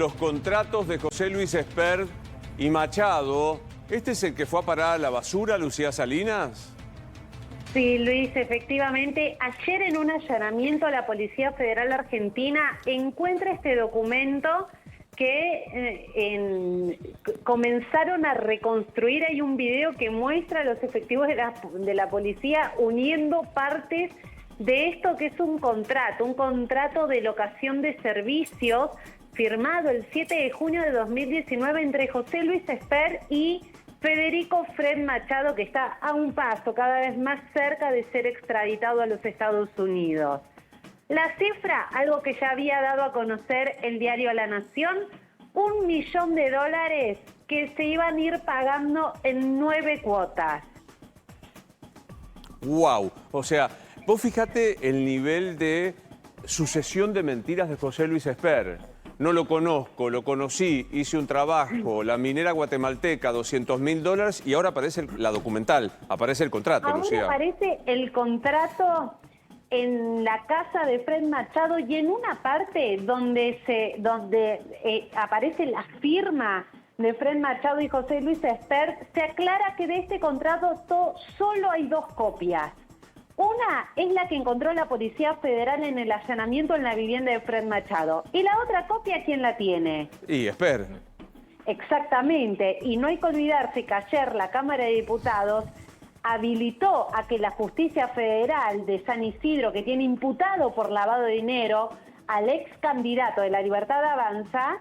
los contratos de José Luis Espert y Machado. ¿Este es el que fue a parar a la basura, Lucía Salinas? Sí, Luis, efectivamente. Ayer en un allanamiento la Policía Federal Argentina encuentra este documento que comenzaron a reconstruir. Hay un video que muestra a los efectivos de la policía uniendo partes de esto que es un contrato de locación de servicios firmado el 7 de junio de 2019 entre José Luis Espert y Federico Fred Machado, que está a un paso cada vez más cerca de ser extraditado a los Estados Unidos. La cifra, algo que ya había dado a conocer el diario La Nación, $1 millón que se iban a ir pagando en 9 cuotas. ¡Wow! O sea, vos fijate el nivel de sucesión de mentiras de José Luis Espert. No lo conozco, lo conocí, hice un trabajo, la minera guatemalteca, $200.000 y ahora aparece la documental, aparece el contrato, ahora Lucía. Aparece el contrato en la casa de Fred Machado y en una parte donde aparece la firma de Fred Machado y José Luis Espert, se aclara que de este contrato solo hay 2 copias. Una es la que encontró la Policía Federal en el allanamiento en la vivienda de Fred Machado. Y la otra copia, ¿quién la tiene? Y Espert. Exactamente. Y no hay que olvidarse que ayer la Cámara de Diputados habilitó a que la Justicia Federal de San Isidro, que tiene imputado por lavado de dinero al ex candidato de La Libertad Avanza,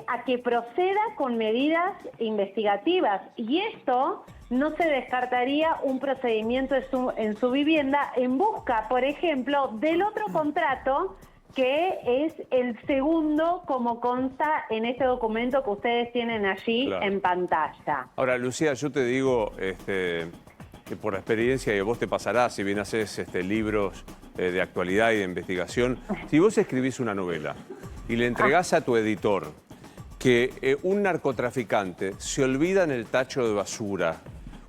a que proceda con medidas investigativas. Y esto no se descartaría un procedimiento en su vivienda en busca, por ejemplo, del otro contrato que es el segundo, como consta en este documento que ustedes tienen allí en pantalla. Ahora, Lucía, yo te digo que por la experiencia, y vos te pasará, si bien haces libros de actualidad y de investigación, si vos escribís una novela y le entregás a tu editor que un narcotraficante se olvida en el tacho de basura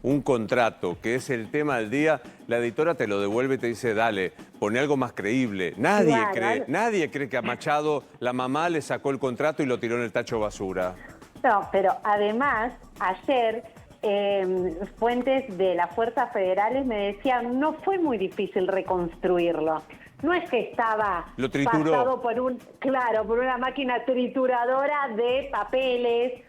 un contrato que es el tema del día, la editora te lo devuelve y te dice, dale, pone algo más creíble. Nadie cree que a Machado la mamá le sacó el contrato y lo tiró en el tacho de basura. No, pero además, ayer fuentes de las fuerzas federales me decían, no fue muy difícil reconstruirlo. No es que estaba pasado por una máquina trituradora de papeles.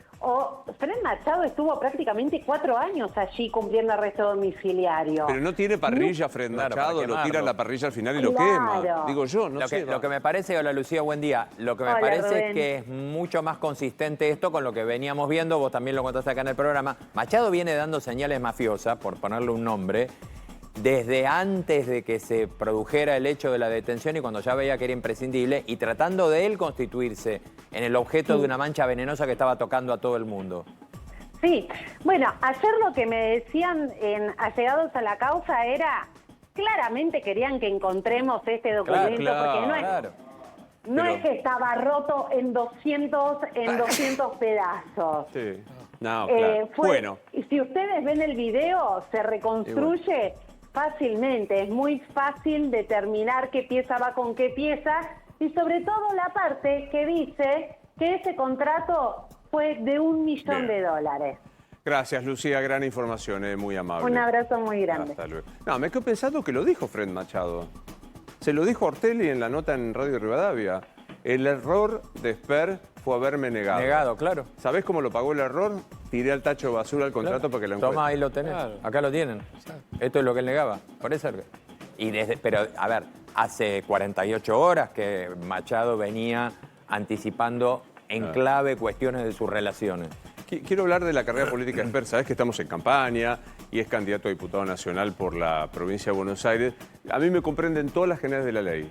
Fred Machado estuvo prácticamente 4 años allí cumpliendo arresto domiciliario. Pero no tiene parrilla Fred Machado, lo tira a la parrilla al final y lo quema. Digo yo, no sé. Lo que me parece, hola Lucía, buen día. Lo que me parece es que es mucho más consistente esto con lo que veníamos viendo, vos también lo contaste acá en el programa. Machado viene dando señales mafiosas, por ponerle un nombre, desde antes de que se produjera el hecho de la detención y cuando ya veía que era imprescindible y tratando de él constituirse en el objeto de una mancha venenosa que estaba tocando a todo el mundo. Sí, bueno, ayer lo que me decían allegados a la causa era, claramente querían que encontremos este documento, porque no es que estaba roto en 200 pedazos. Sí. No, claro. Bueno. Y si ustedes ven el video, se reconstruye fácilmente. Es muy fácil determinar qué pieza va con qué pieza y sobre todo la parte que dice que ese contrato fue de $1 millón. Gracias, Lucía. Gran información, muy amable. Un abrazo muy grande. Hasta luego. No, me quedo pensando que lo dijo Fred Machado. Se lo dijo Ortelli en la nota en Radio Rivadavia. El error de Espert fue haberme negado. Negado, claro. ¿Sabés cómo lo pagó el error? Tiré al tacho de basura el contrato para que lo encuentre. Toma, ahí lo tenés. Acá lo tienen. Esto es lo que él negaba. Por eso. Pero, a ver, hace 48 horas que Machado venía anticipando en clave cuestiones de sus relaciones. Quiero hablar de la carrera política de Espert. Sabés que estamos en campaña y es candidato a diputado nacional por la provincia de Buenos Aires. A mí me comprenden todas las generales de la ley.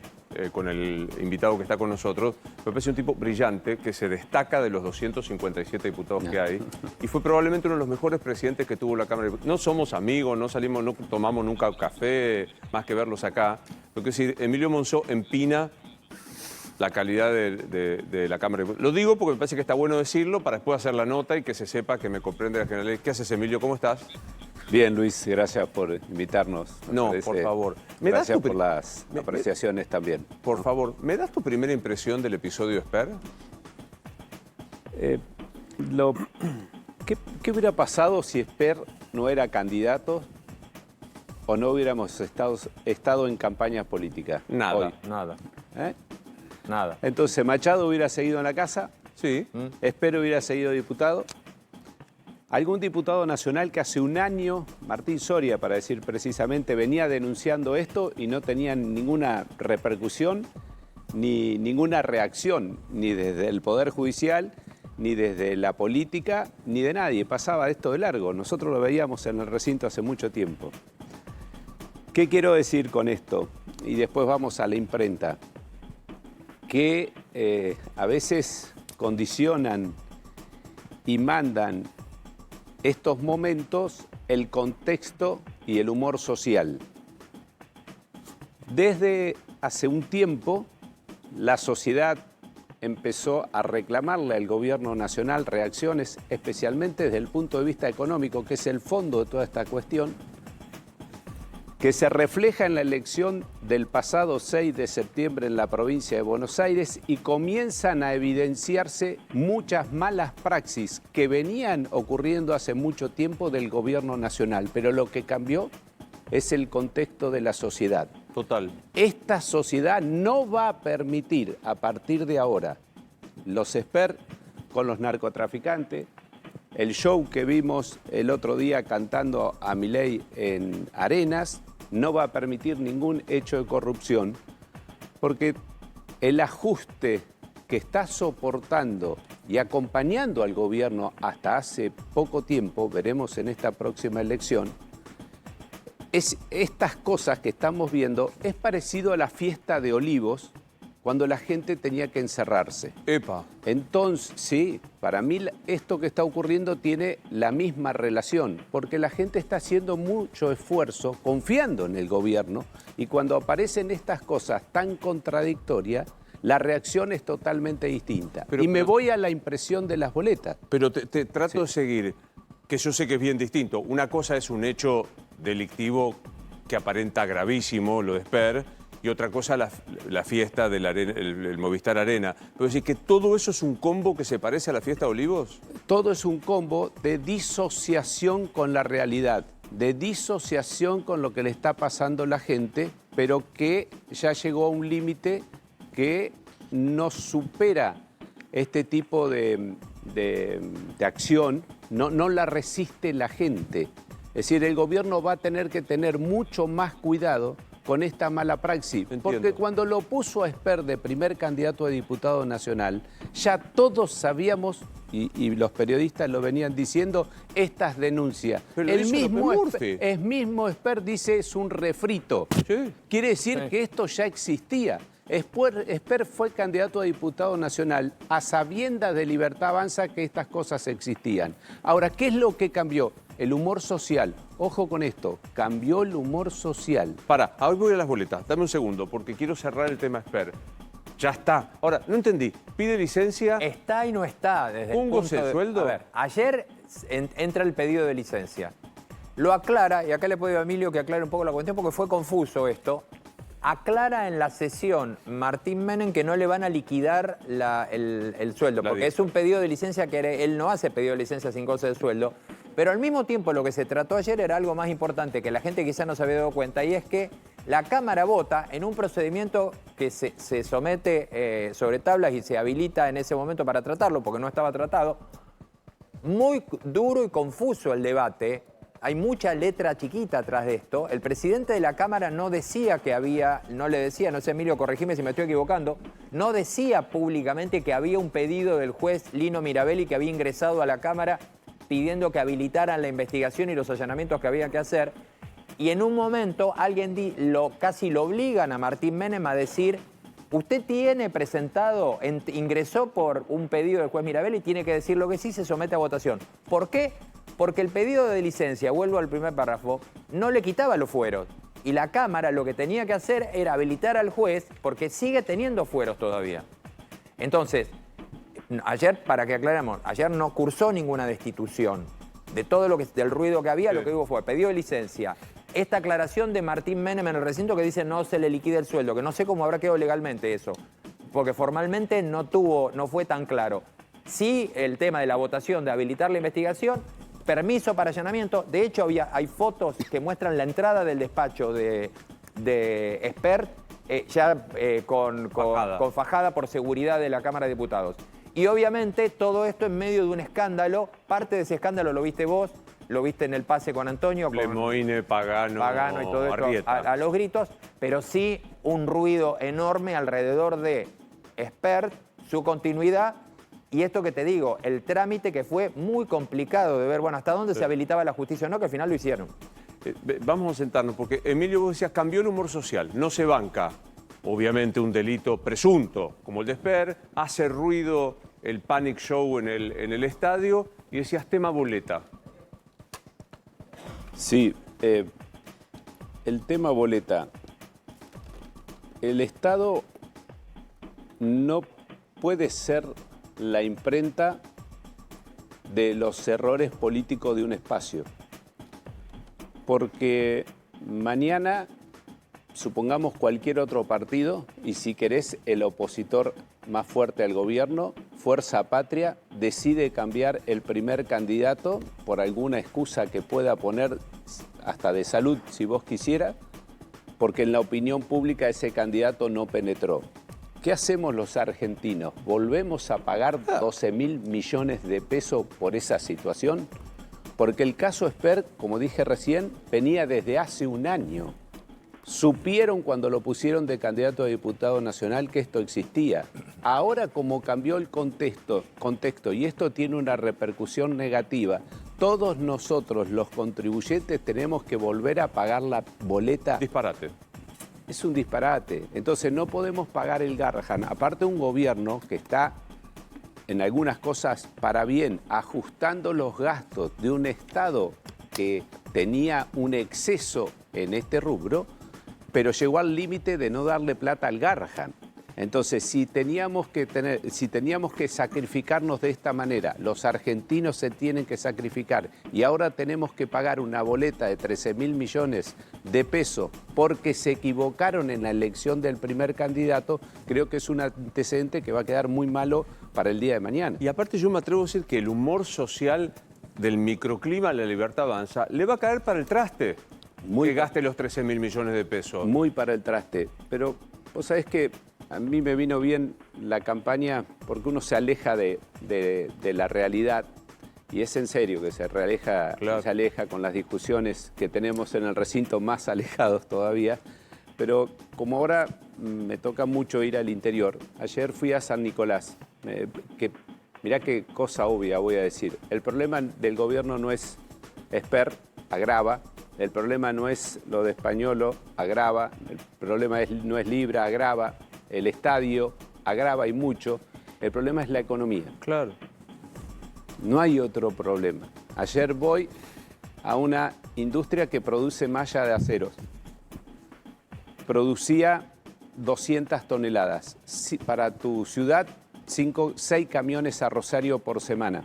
Con el invitado que está con nosotros, me parece un tipo brillante que se destaca de los 257 diputados que hay y fue probablemente uno de los mejores presidentes que tuvo la Cámara de Diputados. No somos amigos, no salimos, no tomamos nunca café, más que verlos acá. Lo que sí, Emilio Monzó empina la calidad de la Cámara de Diputados. Lo digo porque me parece que está bueno decirlo para después hacer la nota y que se sepa que me comprende la generalidad. ¿Qué haces, Emilio? ¿Cómo estás? Bien, Luis, gracias por invitarnos. No, por favor. Gracias por las apreciaciones también. Por favor, ¿me das tu primera impresión del episodio Espert? Lo, ¿qué hubiera pasado si Esper no era candidato o no hubiéramos estado en campañas políticas? Nada. Hoy? Nada, ¿Eh? nada. Entonces, Machado hubiera seguido en la casa, Sí. Esper hubiera seguido diputado. Algún diputado nacional que hace un año, Martín Soria, para decir precisamente, venía denunciando esto y no tenía ninguna repercusión ni ninguna reacción, ni desde el Poder Judicial, ni desde la política, ni de nadie. Pasaba esto de largo. Nosotros lo veíamos en el recinto hace mucho tiempo. ¿Qué quiero decir con esto? Y después vamos a la imprenta. Que a veces condicionan y mandan estos momentos el contexto y el humor social. Desde hace un tiempo, la sociedad empezó a reclamarle al gobierno nacional reacciones, especialmente desde el punto de vista económico, que es el fondo de toda esta cuestión, que se refleja en la elección del pasado 6 de septiembre en la provincia de Buenos Aires y comienzan a evidenciarse muchas malas praxis que venían ocurriendo hace mucho tiempo del gobierno nacional, pero lo que cambió es el contexto de la sociedad. Total. Esta sociedad no va a permitir a partir de ahora los Esper con los narcotraficantes, el show que vimos el otro día cantando a Milei en Arenas, no va a permitir ningún hecho de corrupción, porque el ajuste que está soportando y acompañando al gobierno hasta hace poco tiempo, veremos en esta próxima elección, estas cosas que estamos viendo es parecido a la fiesta de Olivos, cuando la gente tenía que encerrarse. Epa. Entonces, sí, para mí esto que está ocurriendo tiene la misma relación, porque la gente está haciendo mucho esfuerzo, confiando en el gobierno, y cuando aparecen estas cosas tan contradictorias, la reacción es totalmente distinta. Me voy a la impresión de las boletas. Pero te trato de seguir, que yo sé que es bien distinto. Una cosa es un hecho delictivo que aparenta gravísimo, lo de Esper, y otra cosa la fiesta del el Movistar Arena. Pero decir que todo eso es un combo que se parece a la fiesta de Olivos. Todo es un combo de disociación con la realidad, de disociación con lo que le está pasando a la gente, pero que ya llegó a un límite que no supera este tipo de acción, no la resiste la gente. Es decir, el gobierno va a tener que tener mucho más cuidado con esta mala praxis. Entiendo. Porque cuando lo puso a Esper de primer candidato a diputado nacional, ya todos sabíamos, y los periodistas lo venían diciendo, estas denuncias. Pero El mismo Esper dice es un refrito. Sí. Quiere decir que esto ya existía. Esper fue candidato a diputado nacional a sabiendas de Libertad Avanza que estas cosas existían. Ahora, ¿qué es lo que cambió? El humor social. Ojo con esto, cambió el humor social. Ahora voy a las boletas. Dame un segundo, porque quiero cerrar el tema Esper. Ya está. Ahora, no entendí. ¿Pide licencia? Está y no está. Desde el ¿Un punto goce de sueldo? A ver, ayer entra el pedido de licencia. Lo aclara, y acá le pido a Emilio que aclare un poco la cuestión porque fue confuso esto. Aclara en la sesión Martín Menem que no le van a liquidar el sueldo, porque es un pedido de licencia que él no hace pedido de licencia sin goce de sueldo. Pero al mismo tiempo lo que se trató ayer era algo más importante que la gente quizá no se había dado cuenta, y es que la Cámara vota en un procedimiento que se somete sobre tablas y se habilita en ese momento para tratarlo, porque no estaba tratado. Muy duro y confuso el debate. Hay mucha letra chiquita atrás de esto. El presidente de la Cámara no decía que había, no sé Emilio, corregime si me estoy equivocando, no decía públicamente que había un pedido del juez Lino Mirabelli que había ingresado a la Cámara pidiendo que habilitaran la investigación y los allanamientos que había que hacer. Y en un momento alguien casi lo obligan a Martín Menem a decir: usted tiene presentado, ingresó por un pedido del juez Mirabelli y tiene que decir lo que sí, se somete a votación. ¿Por qué? Porque el pedido de licencia, vuelvo al primer párrafo, no le quitaba los fueros. Y la Cámara lo que tenía que hacer era habilitar al juez porque sigue teniendo fueros todavía. Entonces, ayer, para que aclaremos, ayer no cursó ninguna destitución. De todo del ruido que había, lo que hubo fue pedido de licencia. Esta aclaración de Martín Menem en el recinto que dice no se le liquida el sueldo, que no sé cómo habrá quedado legalmente eso, porque formalmente no fue tan claro. Sí, el tema de la votación, de habilitar la investigación, permiso para allanamiento. De hecho, hay fotos que muestran la entrada del despacho de Espert con fajada por seguridad de la Cámara de Diputados. Y obviamente todo esto en medio de un escándalo. Parte de ese escándalo lo viste vos, lo viste en el pase con Antonio. Lemoine, Pagano y todo esto a los gritos, pero sí un ruido enorme alrededor de Espert, su continuidad. Y esto que te digo, el trámite que fue muy complicado de ver, bueno, hasta dónde se habilitaba la justicia o no, que al final lo hicieron. Vamos a sentarnos, porque Emilio, vos decías, cambió el humor social, no se banca, obviamente, un delito presunto como el de Espert, hace ruido el panic show en el estadio, y decías tema boleta. Sí, el tema boleta. El Estado no puede ser la imprenta de los errores políticos de un espacio. Porque mañana, supongamos cualquier otro partido, y si querés el opositor más fuerte al gobierno, Fuerza Patria, decide cambiar el primer candidato por alguna excusa que pueda poner, hasta de salud, si vos quisieras, porque en la opinión pública ese candidato no penetró. ¿Qué hacemos los argentinos? ¿Volvemos a pagar 12.000 millones de pesos por esa situación? Porque el caso Espert, como dije recién, venía desde hace un año. Supieron cuando lo pusieron de candidato a diputado nacional que esto existía. Ahora, como cambió el contexto y esto tiene una repercusión negativa, todos nosotros, los contribuyentes, tenemos que volver a pagar la boleta. Disparate. Es un disparate. Entonces no podemos pagar el Garrahan. Aparte, un gobierno que está en algunas cosas para bien, ajustando los gastos de un Estado que tenía un exceso en este rubro, pero llegó al límite de no darle plata al Garrahan. Entonces, si teníamos que sacrificarnos de esta manera, los argentinos se tienen que sacrificar y ahora tenemos que pagar una boleta de 13.000 millones de pesos porque se equivocaron en la elección del primer candidato, creo que es un antecedente que va a quedar muy malo para el día de mañana. Y aparte yo me atrevo a decir que el humor social del microclima La Libertad Avanza le va a caer para el traste. Que gaste los 13.000 millones de pesos. Muy para el traste. Pero vos sabés que a mí me vino bien la campaña porque uno se aleja de la realidad, y es en serio que se aleja con las discusiones que tenemos en el recinto, más alejados todavía. Pero como ahora me toca mucho ir al interior, ayer fui a San Nicolás, mirá qué cosa obvia voy a decir. El problema del gobierno no es Espert, agrava. El problema no es lo de Españolo, agrava. El problema no es Libra, agrava. El estadio, agrava y mucho. El problema es la economía. Claro. No hay otro problema. Ayer voy a una industria que produce malla de aceros. Producía 200 toneladas. Para tu ciudad, 6 camiones a Rosario por semana.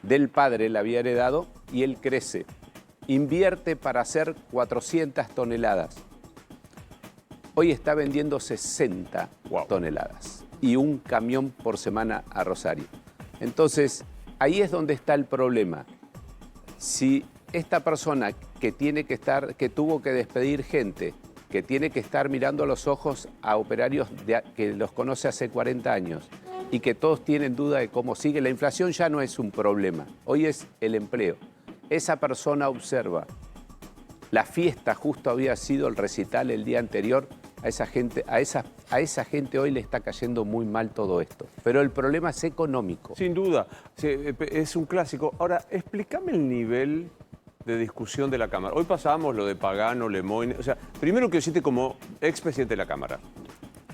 Del padre la había heredado y él crece. Invierte para hacer 400 toneladas. Hoy está vendiendo 60 toneladas y un camión por semana a Rosario. Entonces, ahí es donde está el problema. Si esta persona que tuvo que despedir gente, que tiene que estar mirando a los ojos a operarios que los conoce hace 40 años y que todos tienen duda de cómo sigue, la inflación ya no es un problema, hoy es el empleo. Esa persona observa, la fiesta justo había sido el recital el día anterior, a esa gente hoy le está cayendo muy mal todo esto. Pero el problema es económico. Sin duda, es un clásico. Ahora, explícame el nivel de discusión de la Cámara. Hoy pasábamos lo de Pagano, Lemoine. O sea, primero quiero decirte como expresidente de la Cámara.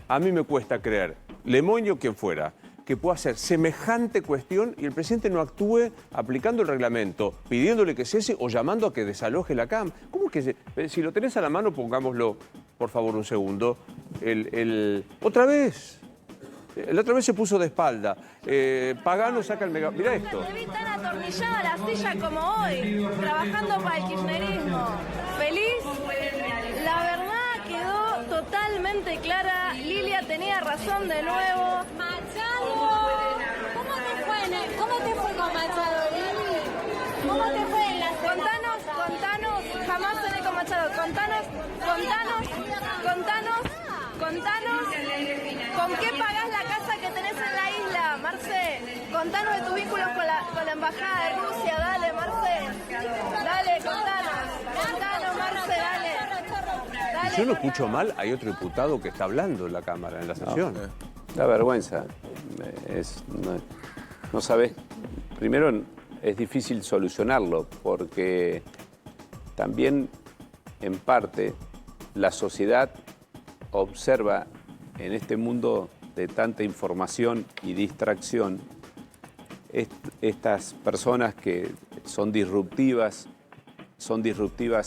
A mí me cuesta creer, Lemoine o quien fuera, que pueda hacer semejante cuestión y el presidente no actúe aplicando el reglamento, pidiéndole que cese o llamando a que desaloje la Cámara. ¿Cómo que si lo tenés a la mano, pongámoslo, por favor, un segundo. Otra vez. La otra vez se puso de espalda. Pagano saca el mega... Mirá esto. Te vi tan atornillada a la silla como hoy, trabajando para el kirchnerismo. ¿Feliz? La verdad quedó totalmente clara. Lilia tenía razón de nuevo. Machado, ¿cómo te fue en ¿Cómo te fue en la Contanos, jamás soné con Machado. Contanos, ¿con qué pagás la casa que tenés en la isla, Marce? Contanos de tus vínculos con la embajada de Rusia, dale, Marce. Dale, contanos, Marce, dale. Si yo no escucho mal, hay otro diputado que está hablando en la Cámara, en la sesión. La vergüenza. No sabes. Primero, es difícil solucionarlo porque también, en parte, la sociedad observa en este mundo de tanta información y distracción estas personas que son disruptivas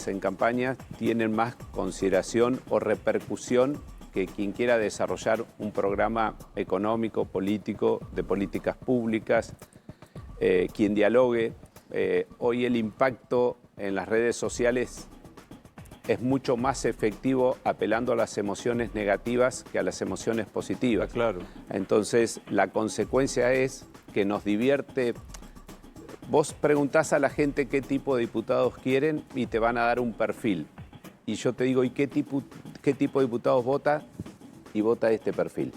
en campañas, tienen más consideración o repercusión que quien quiera desarrollar un programa económico, político, de políticas públicas, quien dialogue. Hoy el impacto en las redes sociales es mucho más efectivo apelando a las emociones negativas que a las emociones positivas. Claro. Entonces, la consecuencia es que nos divierte. Vos preguntás a la gente qué tipo de diputados quieren y te van a dar un perfil. Y yo te digo, ¿y qué tipo de diputados vota? Y vota este perfil.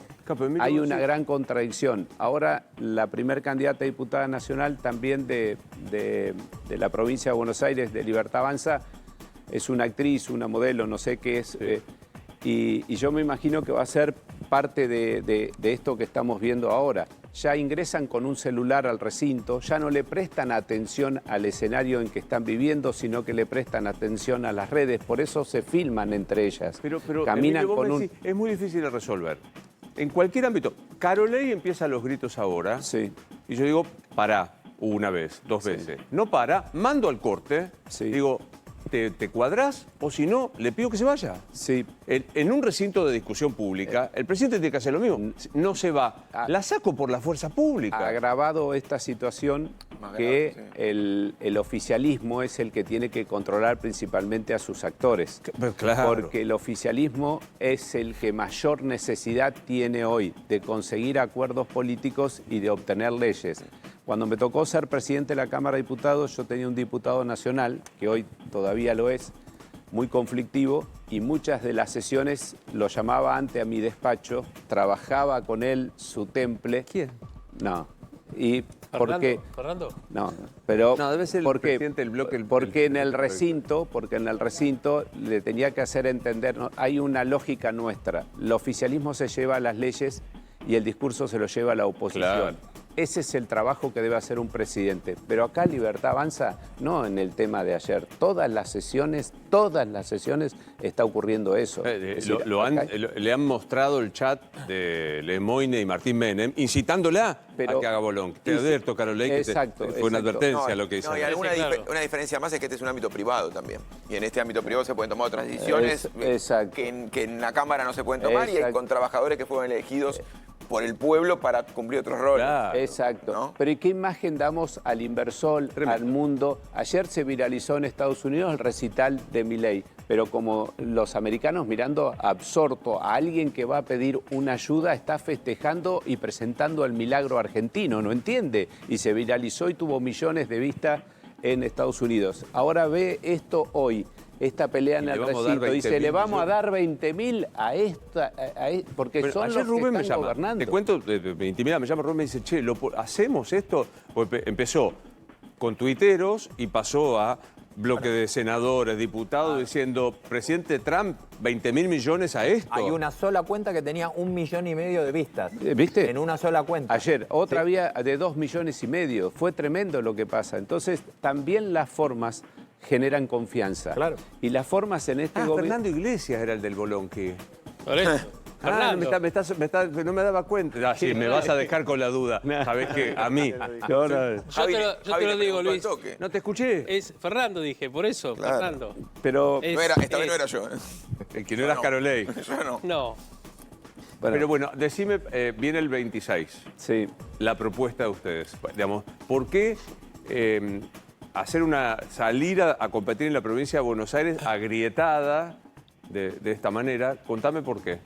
Hay una gran contradicción. Ahora, la primer candidata a diputada nacional también de la provincia de Buenos Aires, de Libertad Avanza, es una actriz, una modelo, no sé qué es. Y yo me imagino que va a ser parte de esto que estamos viendo ahora. Ya ingresan con un celular al recinto, ya no le prestan atención al escenario en que están viviendo, sino que le prestan atención a las redes. Por eso se filman entre ellas. Pero caminan Emilio, con un... es muy difícil de resolver. En cualquier ámbito. Carolei empieza los gritos ahora. Sí. Y yo digo, pará, una vez, dos veces. No para, mando al corte. Sí. Digo, ¿te cuadrás? O si no, le pido que se vaya. Sí. En un recinto de discusión pública, el presidente tiene que hacer lo mismo. No se va. La saco por la fuerza pública. Ha agravado esta situación que el oficialismo es el que tiene que controlar principalmente a sus actores. Claro. Porque el oficialismo es el que mayor necesidad tiene hoy de conseguir acuerdos políticos y de obtener leyes. Cuando me tocó ser presidente de la Cámara de Diputados, yo tenía un diputado nacional, que hoy todavía lo es, muy conflictivo, y muchas de las sesiones lo llamaba ante a mi despacho, trabajaba con él su temple. ¿Quién? No. ¿Y por qué? ¿Fernando? No, pero No, debe ser el ¿por qué? presidente del bloque. Porque en el recinto le tenía que hacer entender, ¿no? Hay una lógica nuestra. El oficialismo se lleva las leyes y el discurso se lo lleva la oposición. Claro. Ese es el trabajo que debe hacer un presidente. Pero acá Libertad Avanza, no en el tema de ayer. Todas las sesiones está ocurriendo eso. Es decir, Le han mostrado el chat de Lemoine y Martín Menem, incitándola a que haga bolón. Te advierto, Carolei, que fue una advertencia lo que hizo. No, y una diferencia más es que este es un ámbito privado también. Y en este ámbito privado se pueden tomar otras decisiones que en la Cámara no se pueden tomar y hay con trabajadores que fueron elegidos por el pueblo para cumplir otros roles. Claro. Exacto. ¿No? Pero ¿y qué imagen damos al inversor, al mundo? Ayer se viralizó en Estados Unidos el recital de Milei, pero como los americanos mirando absorto a alguien que va a pedir una ayuda, está festejando y presentando el milagro argentino, ¿no entiende? Y se viralizó y tuvo millones de vistas en Estados Unidos. Ahora ve esto hoy. Esta pelea en el recinto, dice, le vamos a dar 20.000 a esta, porque pero son los Rubén que están gobernando. Te cuento, me intimida, me llama Rubén, me dice, che, ¿hacemos esto? Pues empezó con tuiteros y pasó a bloque de senadores, diputados, diciendo, presidente Trump, 20.000 millones a esto. Hay una sola cuenta que tenía 1,5 millones de vistas. ¿Viste? En una sola cuenta. Ayer, otra había de 2,5 millones. Fue tremendo lo que pasa. Entonces, también las formas generan confianza. Claro. Y las formas en este gobierno... Fernando Iglesias era el del bolón que... Por eso. Fernando. No me daba cuenta. Sí, me vas a dejar con la duda. Sabés que a mí. Yo te lo digo, Luis. No te escuché. Es Fernando, dije, por eso, Claro. Fernando. Pero... Esta vez no era yo. El que no eras Carolei. Yo no. No. Pero bueno, decime, viene el 26. Sí. La propuesta de ustedes. Digamos, ¿por qué salir a competir en la provincia de Buenos Aires agrietada de esta manera? Contame por qué.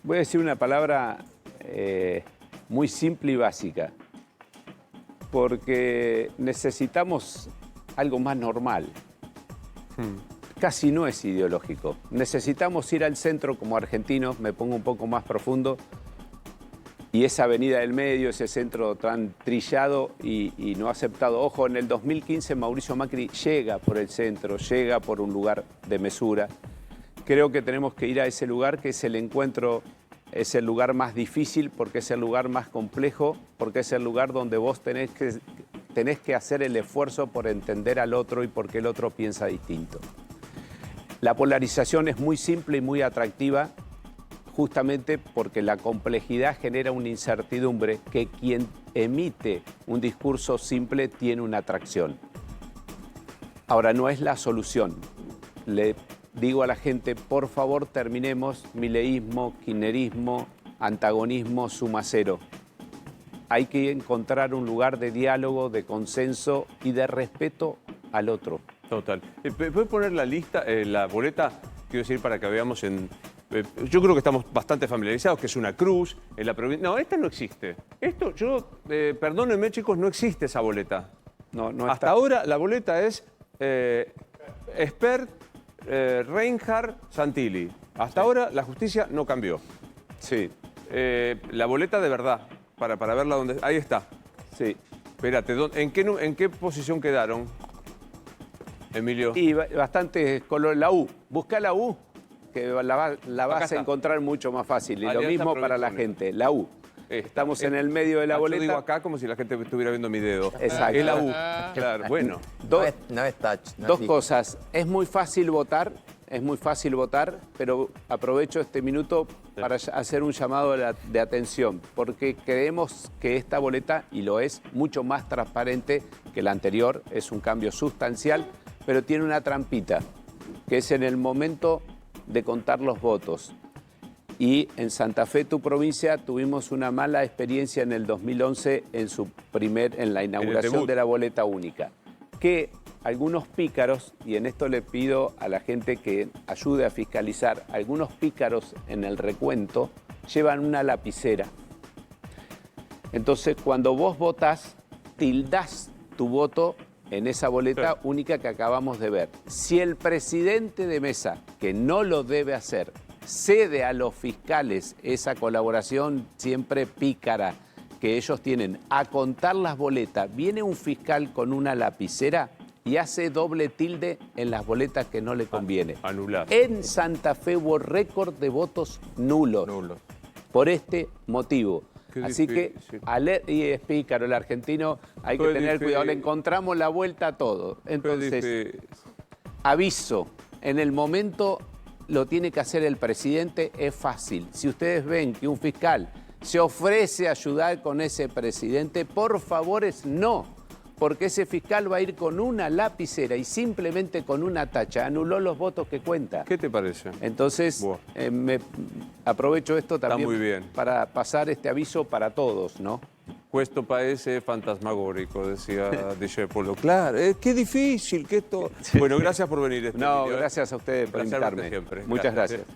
Voy a decir una palabra muy simple y básica. Porque necesitamos algo más normal. Casi no es ideológico. Necesitamos ir al centro como argentinos, me pongo un poco más profundo, y esa avenida del medio, ese centro tan trillado y no aceptado. Ojo, en el 2015 Mauricio Macri llega por el centro, llega por un lugar de mesura. Creo que tenemos que ir a ese lugar, que es el encuentro, es el lugar más difícil, porque es el lugar más complejo, porque es el lugar donde vos tenés que hacer el esfuerzo por entender al otro y porque el otro piensa distinto. La polarización es muy simple y muy atractiva, justamente porque la complejidad genera una incertidumbre que quien emite un discurso simple tiene una atracción. Ahora, no es la solución. Le digo a la gente, por favor, terminemos mileísmo, kirchnerismo, antagonismo, suma cero. Hay que encontrar un lugar de diálogo, de consenso y de respeto al otro. Total. ¿Puedes poner la lista, la boleta, quiero decir, para que veamos en... yo creo que estamos bastante familiarizados, que es una cruz en la provincia. No, esta no existe. Esto, perdónenme, chicos, no existe esa boleta. No Hasta está. ahora la boleta es Espert, Reinhardt, Santilli. Hasta ahora la justicia no cambió. Sí. La boleta de verdad, para verla donde... Ahí está. Sí. Espérate, ¿en qué posición quedaron, Emilio? Y bastante color, la U. Busca la U, que la vas a encontrar mucho más fácil. Y Alianza lo mismo para la Progreso. gente, la U. Estamos en el medio de la boleta. Yo digo acá como si la gente estuviera viendo mi dedo. Exacto. Es la U. Claro, bueno. No es touch. Dos cosas. Es muy fácil votar, pero aprovecho este minuto para hacer un llamado de atención, porque creemos que esta boleta, y lo es, mucho más transparente que la anterior, es un cambio sustancial, pero tiene una trampita, que es en el momento de contar los votos. Y en Santa Fe, tu provincia, tuvimos una mala experiencia en el 2011 en la inauguración de la boleta única. Que algunos pícaros, y en esto le pido a la gente que ayude a fiscalizar, algunos pícaros en el recuento llevan una lapicera. Entonces, cuando vos votás, tildás tu voto en esa boleta única que acabamos de ver. Si el presidente de mesa, que no lo debe hacer, cede a los fiscales esa colaboración siempre pícara que ellos tienen a contar las boletas, viene un fiscal con una lapicera y hace doble tilde en las boletas que no le conviene. Anular. En Santa Fe hubo récord de votos nulos. Por este motivo. Así que, y es pícaro el argentino, hay que tener cuidado, le encontramos la vuelta a todo. Entonces, aviso, en el momento lo tiene que hacer el presidente, es fácil. Si ustedes ven que un fiscal se ofrece a ayudar con ese presidente, por favor es no, porque ese fiscal va a ir con una lapicera y simplemente con una tacha anuló los votos que cuenta. ¿Qué te parece? Entonces, me aprovecho esto también muy bien. para pasar este aviso para todos, ¿no? Questo paese fantasmagórico, decía Discepolo. Claro, qué difícil que esto... Bueno, gracias por venir. No, gracias a ustedes por Placer verte invitarme. siempre. Muchas gracias.